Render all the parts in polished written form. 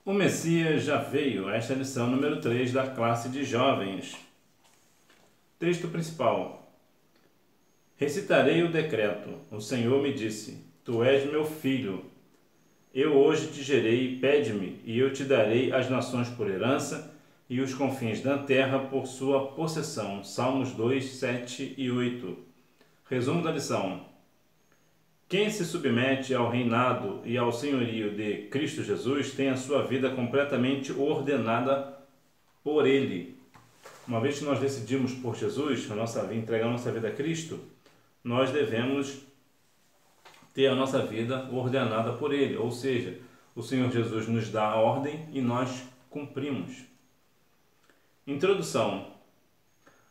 O Messias já veio. Esta é a lição número 3 da classe de jovens. Texto principal. Recitarei o decreto. O Senhor me disse: Tu és meu filho. Eu hoje te gerei, pede-me, e eu te darei as nações por herança e os confins da terra por sua possessão. Salmos 2, 7 e 8. Resumo da lição. Quem se submete ao reinado e ao senhorio de Cristo Jesus tem a sua vida completamente ordenada por Ele. Uma vez que nós decidimos por Jesus, entregar a nossa vida a Cristo, nós devemos ter a nossa vida ordenada por Ele. Ou seja, o Senhor Jesus nos dá a ordem e nós cumprimos. Introdução.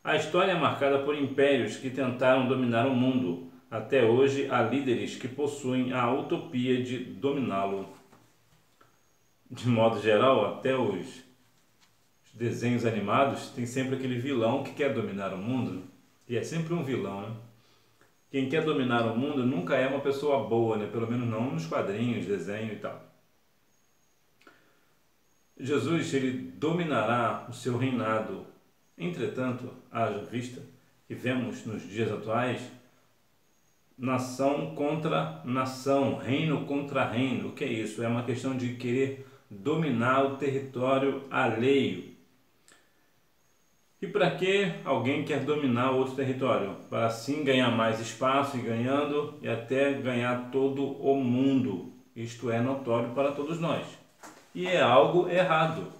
A história é marcada por impérios que tentaram dominar o mundo. Até hoje, há líderes que possuem a utopia de dominá-lo. De modo geral, até os desenhos animados, tem sempre aquele vilão que quer dominar o mundo. E é sempre um vilão, né? Quem quer dominar o mundo nunca é uma pessoa boa, né? Pelo menos não nos quadrinhos, desenho e tal. Jesus, ele dominará o seu reinado. Entretanto, haja vista que vemos nos dias atuais nação contra nação, reino contra reino. O que é isso? É uma questão de querer dominar o território alheio. E para que alguém quer dominar outro território? Para assim ganhar mais espaço e ganhando e até ganhar todo o mundo. Isto é notório para todos nós. E é algo errado.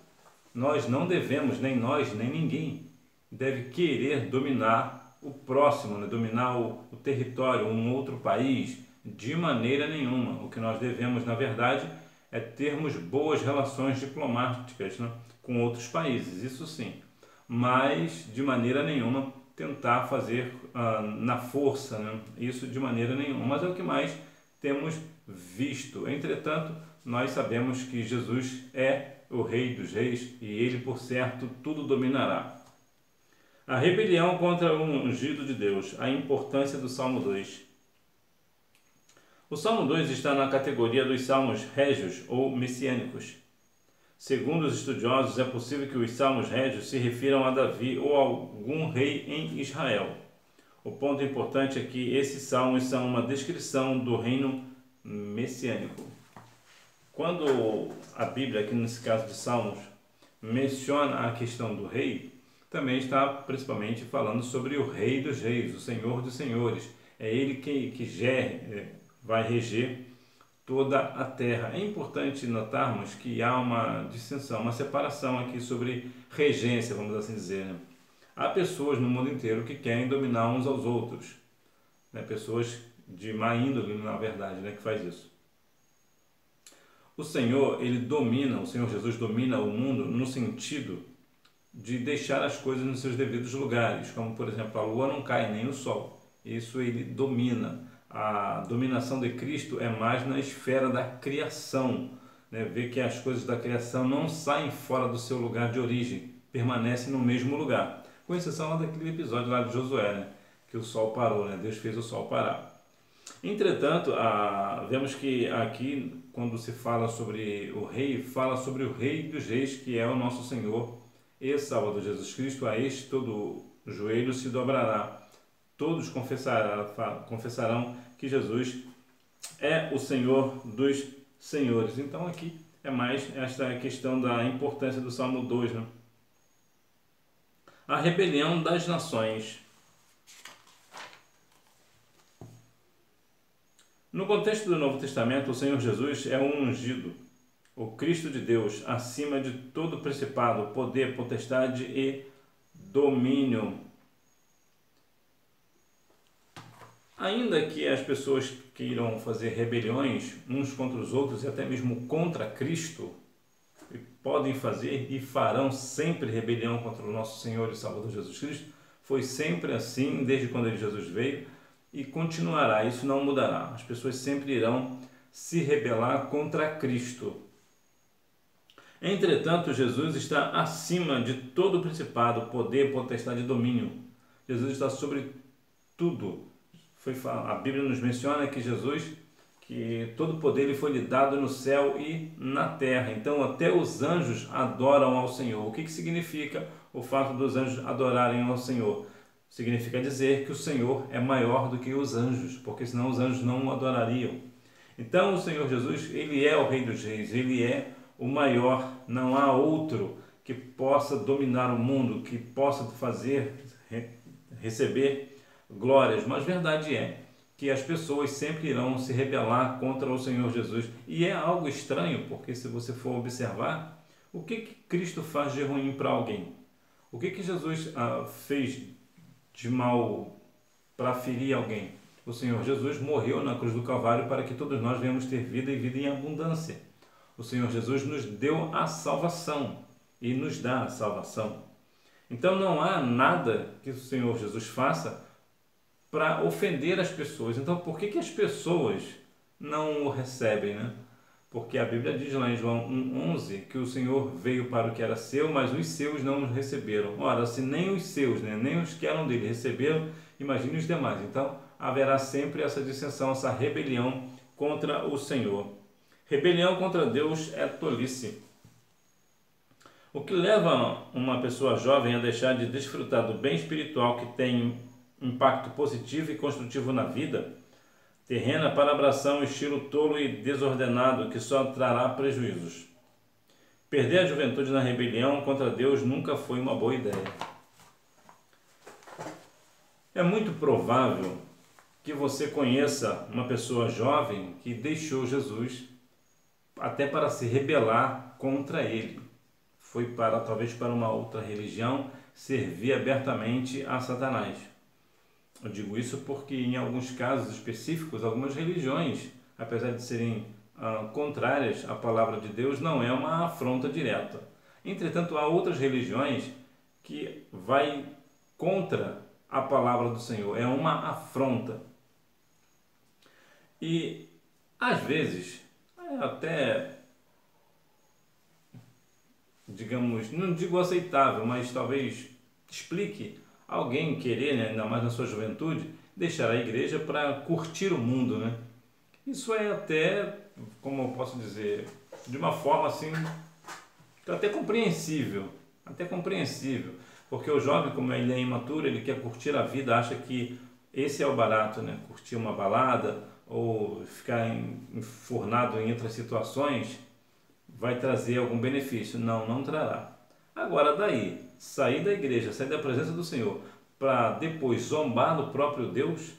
Nós não devemos, nem nós, nem ninguém, deve querer dominar o próximo, né? Dominar o território, um outro país, de maneira nenhuma. O que nós devemos, na verdade, é termos boas relações diplomáticas, né? Com outros países, isso sim. Mas, de maneira nenhuma, tentar fazer na força, né? Isso de maneira nenhuma. Mas é o que mais temos visto. Entretanto, nós sabemos que Jesus é o Rei dos Reis e Ele, por certo, tudo dominará. A rebelião contra o ungido de Deus, a importância do Salmo 2. O Salmo 2 está na categoria dos salmos régios ou messiânicos. Segundo os estudiosos, é possível que os salmos régios se refiram a Davi ou a algum rei em Israel. O ponto importante é que esses salmos são uma descrição do reino messiânico. Quando a Bíblia, aqui nesse caso de Salmos, menciona a questão do rei, também está principalmente falando sobre o Rei dos Reis, o Senhor dos Senhores. É Ele que vai reger toda a terra. É importante notarmos que há uma distinção, uma separação aqui sobre regência, vamos assim dizer, né? Há pessoas no mundo inteiro que querem dominar uns aos outros, né? Pessoas de má índole, na verdade, né? Que faz isso. O Senhor Jesus domina o mundo no sentido de deixar as coisas nos seus devidos lugares, como por exemplo a lua não cai nem o sol. Isso ele domina. A dominação de Cristo é mais na esfera da criação, né? Ver que as coisas da criação não saem fora do seu lugar de origem, permanecem no mesmo lugar, com exceção lá daquele episódio lá de Josué, né? Que o sol parou, né? Deus fez o sol parar. Entretanto, vemos que aqui, quando se fala sobre o rei, fala sobre o Rei dos Reis, que é o nosso Senhor e Salvador Jesus Cristo. A este todo joelho se dobrará, todos confessarão que Jesus é o Senhor dos senhores. Então aqui é mais esta questão da importância do Salmo 2, né? A rebelião das nações. No contexto do Novo Testamento, o Senhor Jesus é o ungido, o Cristo de Deus, acima de todo principado, poder, potestade e domínio. Ainda que as pessoas queiram fazer rebeliões uns contra os outros e até mesmo contra Cristo, podem fazer e farão sempre rebelião contra o nosso Senhor e Salvador Jesus Cristo. Foi sempre assim desde quando Jesus veio e continuará, isso não mudará. As pessoas sempre irão se rebelar contra Cristo. Entretanto, Jesus está acima de todo principado, poder, potestade e domínio. Jesus está sobre tudo. A Bíblia nos menciona que Jesus, que todo poder lhe foi lhe dado no céu e na terra. Então até os anjos adoram ao Senhor. O que significa o fato dos anjos adorarem ao Senhor? Significa dizer que o Senhor é maior do que os anjos, porque senão os anjos não o adorariam. Então o Senhor Jesus, ele é o Rei dos Reis, ele é o maior, não há outro que possa dominar o mundo, que possa receber glórias, mas verdade é que as pessoas sempre irão se rebelar contra o Senhor Jesus. E é algo estranho, porque se você for observar, o que Cristo faz de ruim para alguém? O que Jesus fez de mal para ferir alguém? O Senhor Jesus morreu na cruz do Calvário para que todos nós venhamos ter vida e vida em abundância. O Senhor Jesus nos deu a salvação e nos dá a salvação. Então não há nada que o Senhor Jesus faça para ofender as pessoas. Então por que as pessoas não o recebem, né? Porque a Bíblia diz lá em João 1,11 que o Senhor veio para o que era seu, mas os seus não os receberam. Ora, se nem os seus, né, nem os que eram dele receberam, imagine os demais. Então haverá sempre essa dissensão, essa rebelião contra o Senhor. Rebelião contra Deus é tolice. O que leva uma pessoa jovem a deixar de desfrutar do bem espiritual que tem impacto positivo e construtivo na vida terrena para abraçar um estilo tolo e desordenado que só trará prejuízos. Perder a juventude na rebelião contra Deus nunca foi uma boa ideia. É muito provável que você conheça uma pessoa jovem que deixou Jesus até para se rebelar contra ele. Foi talvez para uma outra religião, servir abertamente a Satanás. Eu digo isso porque em alguns casos específicos, algumas religiões, apesar de serem contrárias à palavra de Deus, não é uma afronta direta. Entretanto, há outras religiões que vai contra a palavra do Senhor, é uma afronta. E às vezes, até, digamos, não digo aceitável, mas talvez explique alguém querer, né, ainda mais na sua juventude, deixar a igreja para curtir o mundo, né? Isso é até, como eu posso dizer, de uma forma assim, até compreensível, porque o jovem, como ele é imaturo, ele quer curtir a vida, acha que esse é o barato, né? Curtir uma balada ou ficar enfurnado em outras situações vai trazer algum benefício. Não trará. Agora daí, sair da igreja, sair da presença do Senhor, para depois zombar do próprio Deus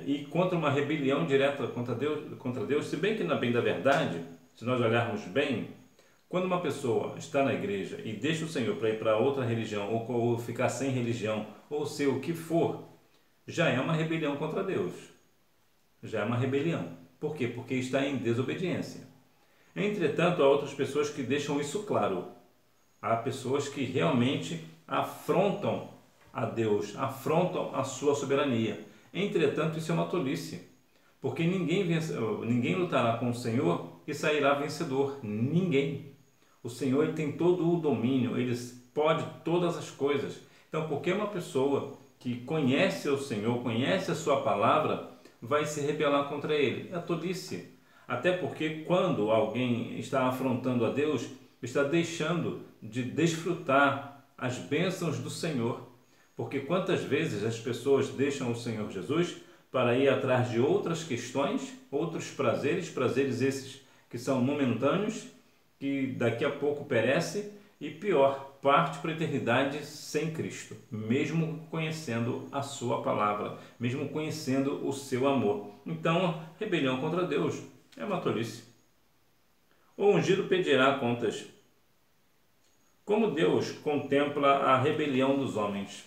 e contra uma rebelião direta contra Deus, se bem que na bem da verdade, se nós olharmos bem, quando uma pessoa está na igreja e deixa o Senhor para ir para outra religião, ou ficar sem religião, ou ser o que for, já é uma rebelião contra Deus. Já é uma rebelião. Por quê? Porque está em desobediência. Entretanto, há outras pessoas que deixam isso claro. Há pessoas que realmente afrontam a Deus, afrontam a sua soberania. Entretanto, isso é uma tolice, porque ninguém lutará com o Senhor e sairá vencedor. Ninguém. O Senhor ele tem todo o domínio, ele pode todas as coisas. Então, por que uma pessoa que conhece o Senhor, conhece a sua palavra, vai se rebelar contra ele? É tolice. Até porque quando alguém está afrontando a Deus, está deixando de desfrutar as bênçãos do Senhor. Porque quantas vezes as pessoas deixam o Senhor Jesus para ir atrás de outras questões, outros prazeres esses que são momentâneos, que daqui a pouco perece e pior, parte para a eternidade sem Cristo, mesmo conhecendo a sua palavra, mesmo conhecendo o seu amor. Então, rebelião contra Deus é uma tolice. O ungido pedirá contas. Como Deus contempla a rebelião dos homens?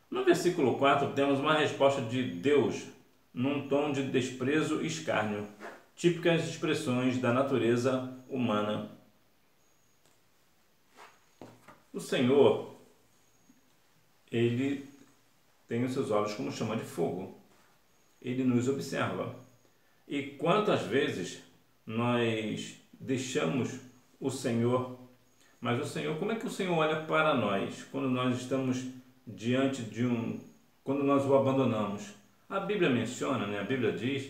No versículo 4 temos uma resposta de Deus num tom de desprezo e escárnio, típicas expressões da natureza humana. O Senhor, ele tem os seus olhos como chama de fogo. Ele nos observa. E quantas vezes nós deixamos o Senhor, mas o Senhor, como é que o Senhor olha para nós quando nós estamos diante quando nós o abandonamos? A Bíblia menciona, né? A Bíblia diz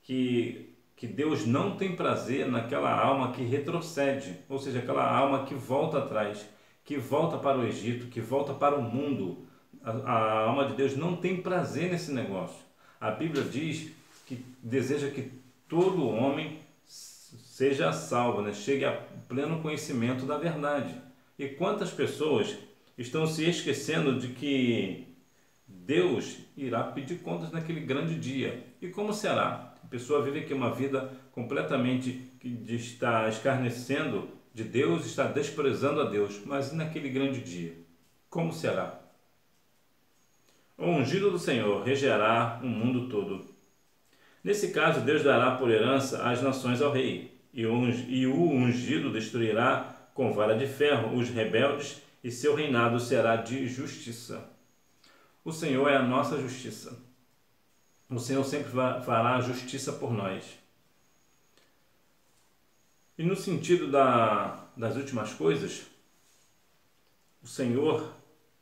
que Deus não tem prazer naquela alma que retrocede, ou seja, aquela alma que volta atrás, que volta para o Egito, que volta para o mundo. A alma de Deus não tem prazer nesse negócio. A Bíblia diz que deseja que todo homem seja salvo, né? Chegue a pleno conhecimento da verdade. E quantas pessoas estão se esquecendo de que Deus irá pedir contas naquele grande dia? E como será? A pessoa vive aqui uma vida completamente que está escarnecendo de Deus, está desprezando a Deus, mas e naquele grande dia? Como será? O ungido do Senhor regerá o mundo todo. Nesse caso, Deus dará por herança as nações ao rei, e o ungido destruirá com vara de ferro os rebeldes, e seu reinado será de justiça. O Senhor é a nossa justiça. O Senhor sempre fará justiça por nós. E no sentido das últimas coisas, o Senhor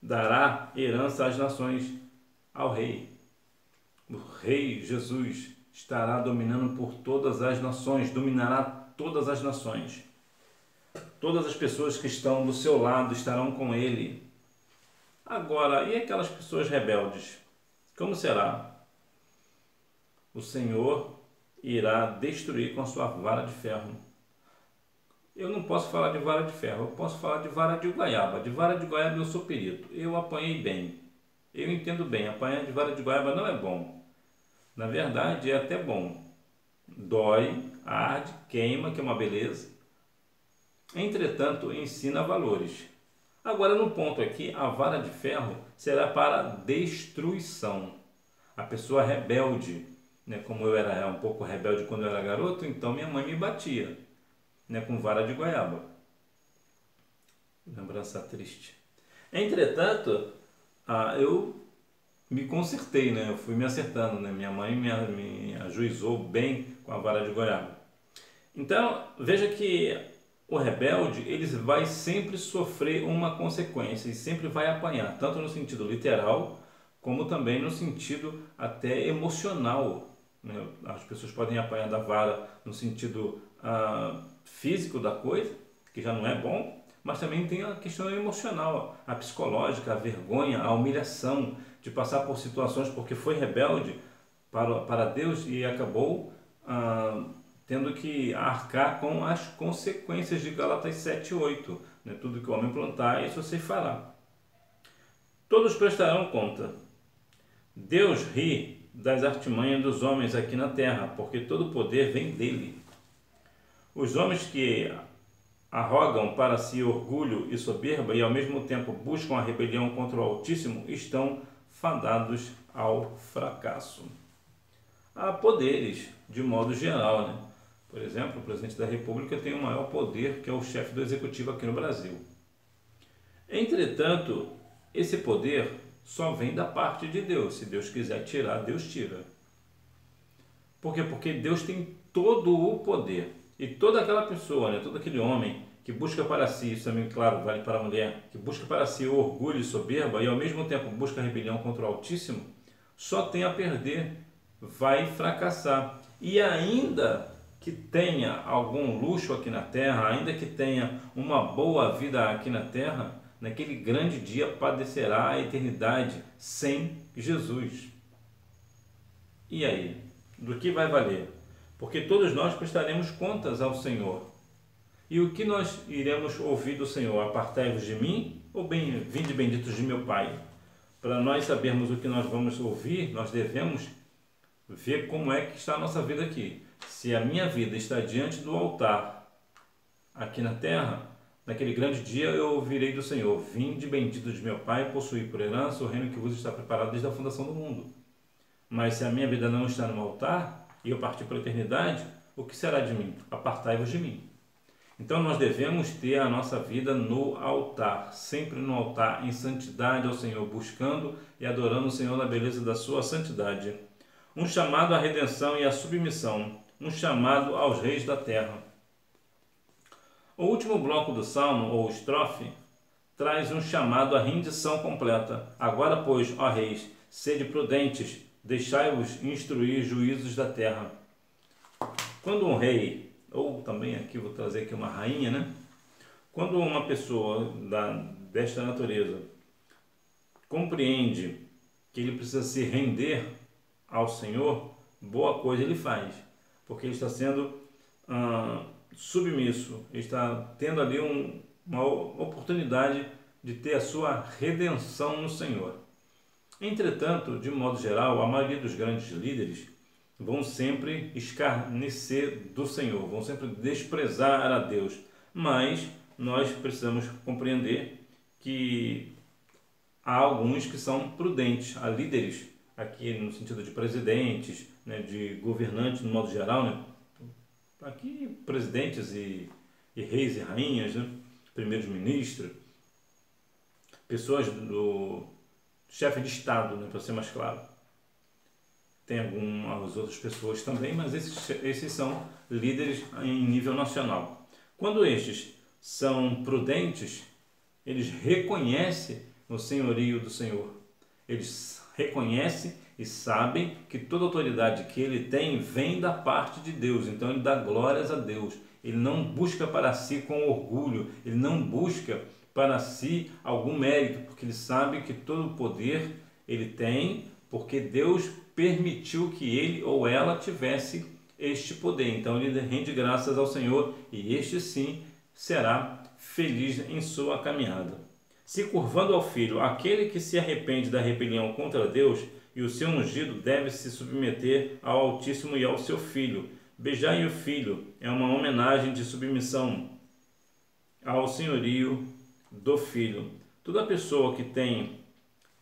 dará herança às nações ao rei. O rei Jesus estará dominando por todas as nações, dominará todas as nações. Todas as pessoas que estão do seu lado estarão com ele. Agora, e aquelas pessoas rebeldes? Como será? O Senhor irá destruir com a sua vara de ferro. Eu não posso falar de vara de ferro, eu posso falar de vara de goiaba. De vara de goiaba eu sou perito, eu apanhei bem. Eu entendo bem, apanhar de vara de goiaba não é bom. Na verdade é até bom. Dói, arde, queima, que é uma beleza. Entretanto, ensina valores. Agora, no ponto aqui, a vara de ferro será para destruição. A pessoa rebelde, né, como eu era um pouco rebelde quando eu era garoto, então minha mãe me batia, né, com vara de goiaba. Lembrança triste. Entretanto, eu me consertei, né, eu fui me acertando, né, minha mãe me ajuizou bem com a vara de goiaba. Então, veja que o rebelde, ele vai sempre sofrer uma consequência e sempre vai apanhar, tanto no sentido literal, como também no sentido até emocional, né? As pessoas podem apanhar da vara no sentido físico da coisa, que já não é bom, mas também tem a questão emocional, a psicológica, a vergonha, a humilhação de passar por situações porque foi rebelde para Deus e acabou tendo que arcar com as consequências de Gálatas 7:8, né? Tudo que o homem plantar, isso você fará. Todos prestarão conta. Deus ri das artimanhas dos homens aqui na terra, porque todo o poder vem dele. Os homens que arrogam para si orgulho e soberba e ao mesmo tempo buscam a rebelião contra o Altíssimo estão fadados ao fracasso. Há poderes, de modo geral, né? Por exemplo, o presidente da República tem o maior poder, que é o chefe do executivo aqui no Brasil. Entretanto, esse poder só vem da parte de Deus. Se Deus quiser tirar, Deus tira. Por quê? Porque Deus tem todo o poder. E toda aquela pessoa, né, todo aquele homem que busca para si, isso também, claro, vale para a mulher, que busca para si o orgulho e soberba e ao mesmo tempo busca a rebelião contra o Altíssimo, só tem a perder, vai fracassar. E ainda que tenha algum luxo aqui na terra, ainda que tenha uma boa vida aqui na terra, naquele grande dia padecerá a eternidade sem Jesus. E aí? Do que vai valer? Porque todos nós prestaremos contas ao Senhor. E o que nós iremos ouvir do Senhor? Apartai-vos de mim ou vinde benditos de meu Pai? Para nós sabermos o que nós vamos ouvir, nós devemos ver como é que está a nossa vida aqui. Se a minha vida está diante do altar aqui na terra, naquele grande dia eu ouvirei do Senhor: vinde bendito de meu Pai, possuí por herança o reino que vos está preparado desde a fundação do mundo. Mas se a minha vida não está no altar e eu partir para a eternidade, o que será de mim? Apartai-vos de mim. Então nós devemos ter a nossa vida no altar, sempre no altar, em santidade ao Senhor, buscando e adorando o Senhor na beleza da sua santidade. Um chamado à redenção e à submissão, um chamado aos reis da terra. O último bloco do Salmo, ou estrofe, traz um chamado à rendição completa. Agora, pois, ó reis, sede prudentes, deixai-vos instruir juízos da terra. Quando um rei, ou também aqui vou trazer aqui uma rainha, né? Quando uma pessoa desta natureza compreende que ele precisa se render ao Senhor, boa coisa ele faz, porque ele está sendo submisso, ele está tendo ali uma oportunidade de ter a sua redenção no Senhor. Entretanto, de modo geral, a maioria dos grandes líderes vão sempre escarnecer do Senhor, vão sempre desprezar a Deus, mas nós precisamos compreender que há alguns que são prudentes, há líderes, aqui no sentido de presidentes, né, de governantes no modo geral, né, aqui presidentes e reis e rainhas, né, primeiros ministros, pessoas do chefe de Estado, né, para ser mais claro. Tem algumas outras pessoas também, mas esses são líderes em nível nacional. Quando estes são prudentes, eles reconhecem o senhorio do Senhor. Eles reconhecem e sabem que toda autoridade que ele tem vem da parte de Deus. Então ele dá glórias a Deus. Ele não busca para si com orgulho, ele não busca para si algum mérito, porque ele sabe que todo o poder ele tem, porque Deus permitiu que ele ou ela tivesse este poder. Então ele rende graças ao Senhor e este sim será feliz em sua caminhada. Se curvando ao Filho, aquele que se arrepende da rebelião contra Deus e o seu ungido deve se submeter ao Altíssimo e ao seu Filho. Beijai o Filho é uma homenagem de submissão ao senhorio do Filho. Toda pessoa que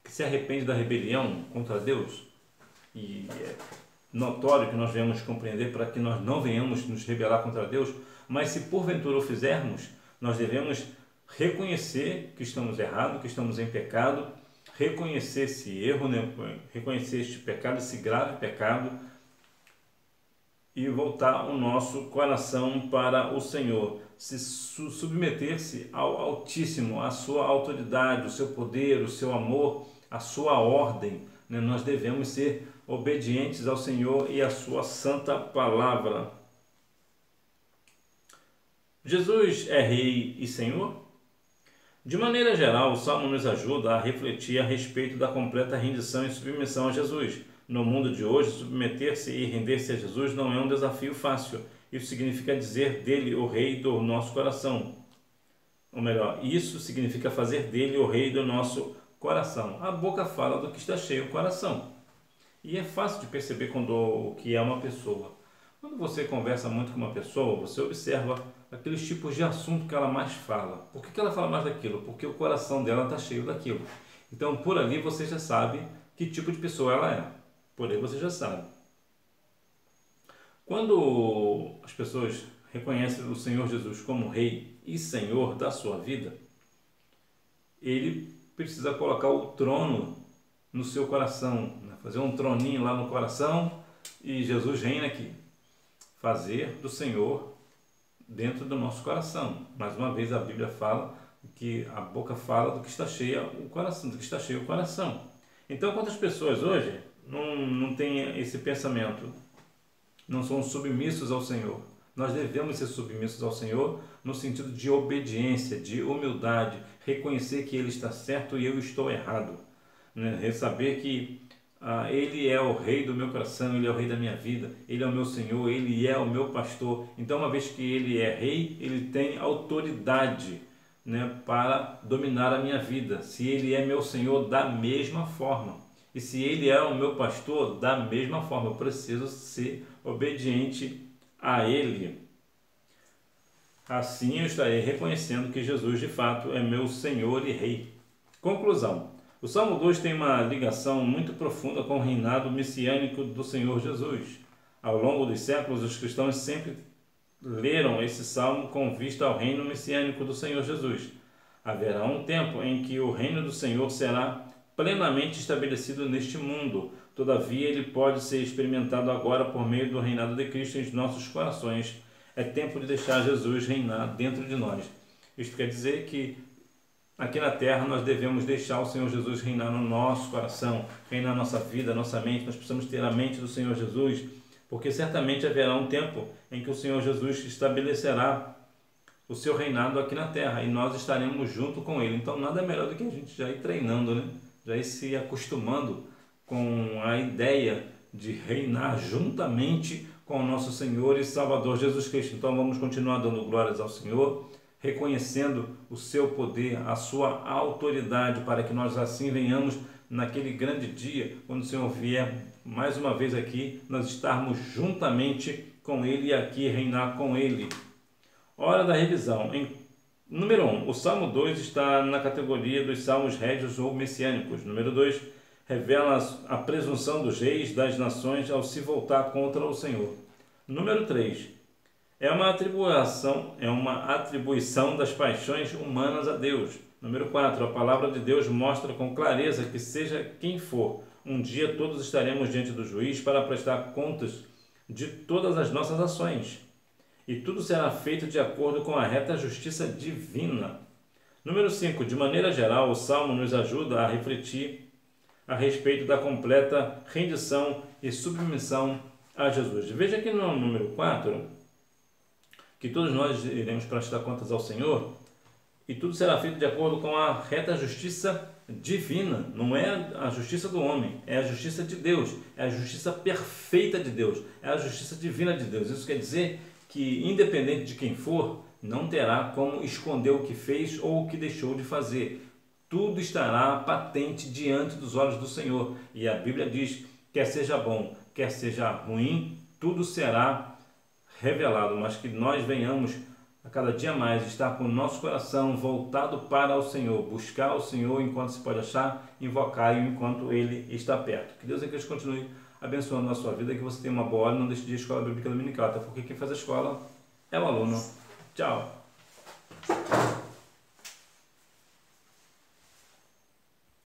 se arrepende da rebelião contra Deus, e é notório que nós devemos compreender para que nós não venhamos nos rebelar contra Deus, mas se porventura o fizermos, nós devemos reconhecer que estamos errados, que estamos em pecado, reconhecer esse erro, né? Reconhecer este pecado, esse grave pecado, e voltar o nosso coração para o Senhor, se submeter-se ao Altíssimo, à sua autoridade, o seu poder, o seu amor, a sua ordem, né? Nós devemos ser obedientes ao Senhor e à sua santa palavra. Jesus é Rei e Senhor? De maneira geral, o Salmo nos ajuda a refletir a respeito da completa rendição e submissão a Jesus. No mundo de hoje, submeter-se e render-se a Jesus não é um desafio fácil. Isso significa dizer dele o Rei do nosso coração. Ou melhor, isso significa fazer dele o Rei do nosso coração. A boca fala do que está cheio o coração. E é fácil de perceber o que é uma pessoa. Quando você conversa muito com uma pessoa, você observa aqueles tipos de assunto que ela mais fala. Por que ela fala mais daquilo? Porque o coração dela está cheio daquilo. Então, por ali você já sabe que tipo de pessoa ela é. Por aí você já sabe. Quando as pessoas reconhecem o Senhor Jesus como Rei e Senhor da sua vida, ele precisa colocar o trono no seu coração, né? Fazer um troninho lá no coração e Jesus reina aqui. Fazer do Senhor dentro do nosso coração. Mais uma vez a Bíblia fala que a boca fala do que está cheio o coração, do que está cheio o coração. Então, quantas pessoas hoje não têm esse pensamento, não são submissos ao Senhor? Nós devemos ser submissos ao Senhor no sentido de obediência, de humildade, reconhecer que Ele está certo e eu estou errado, né? Saber que Ele é o Rei do meu coração, Ele é o Rei da minha vida, Ele é o meu Senhor, Ele é o meu pastor. Então, uma vez que Ele é Rei, Ele tem autoridade, né, para dominar a minha vida. Se Ele é meu Senhor, da mesma forma. E se Ele é o meu pastor, da mesma forma. Eu preciso ser obediente a Ele. Assim eu estarei reconhecendo que Jesus de fato é meu Senhor e Rei. Conclusão. O Salmo 2 tem uma ligação muito profunda com o reinado messiânico do Senhor Jesus. Ao longo dos séculos, os cristãos sempre leram esse salmo com vista ao reino messiânico do Senhor Jesus. Haverá um tempo em que o reino do Senhor será plenamente estabelecido neste mundo. Todavia, ele pode ser experimentado agora por meio do reinado de Cristo em nossos corações. É tempo de deixar Jesus reinar dentro de nós. Isto quer dizer que aqui na terra nós devemos deixar o Senhor Jesus reinar no nosso coração, reinar na nossa vida, nossa mente. Nós precisamos ter a mente do Senhor Jesus, porque certamente haverá um tempo em que o Senhor Jesus estabelecerá o seu reinado aqui na terra e nós estaremos junto com ele. Então nada melhor do que a gente já ir treinando, né? Já ir se acostumando com a ideia de reinar juntamente com o nosso Senhor e Salvador Jesus Cristo. Então vamos continuar dando glórias ao Senhor, reconhecendo o seu poder, a sua autoridade, para que nós assim venhamos naquele grande dia, quando o Senhor vier mais uma vez aqui, nós estarmos juntamente com ele e aqui reinar com ele. Hora da revisão. Número 1, o Salmo 2 está na categoria dos salmos régios ou messiânicos. Número 2, revela a presunção dos reis das nações ao se voltar contra o Senhor. Número 3, é uma atribuição das paixões humanas a Deus. Número 4, a palavra de Deus mostra com clareza que seja quem for, um dia todos estaremos diante do juiz para prestar contas de todas as nossas ações. E tudo será feito de acordo com a reta justiça divina. Número 5. De maneira geral, o Salmo nos ajuda a refletir a respeito da completa rendição e submissão a Jesus. Veja aqui no número 4, que todos nós iremos prestar contas ao Senhor, e tudo será feito de acordo com a reta justiça divina. Não é a justiça do homem, é a justiça de Deus, é a justiça perfeita de Deus, é a justiça divina de Deus. Isso quer dizer que, independente de quem for, não terá como esconder o que fez ou o que deixou de fazer. Tudo estará patente diante dos olhos do Senhor. E a Bíblia diz, quer seja bom, quer seja ruim, tudo será revelado. Mas que nós venhamos a cada dia mais estar com o nosso coração voltado para o Senhor, buscar o Senhor enquanto se pode achar, invocar enquanto Ele está perto. Que Deus em Cristo continue abençoando a sua vida, que você tenha uma boa hora e não deixe de ir à Escola Bíblica Dominical, até porque quem faz a escola é o aluno. Tchau!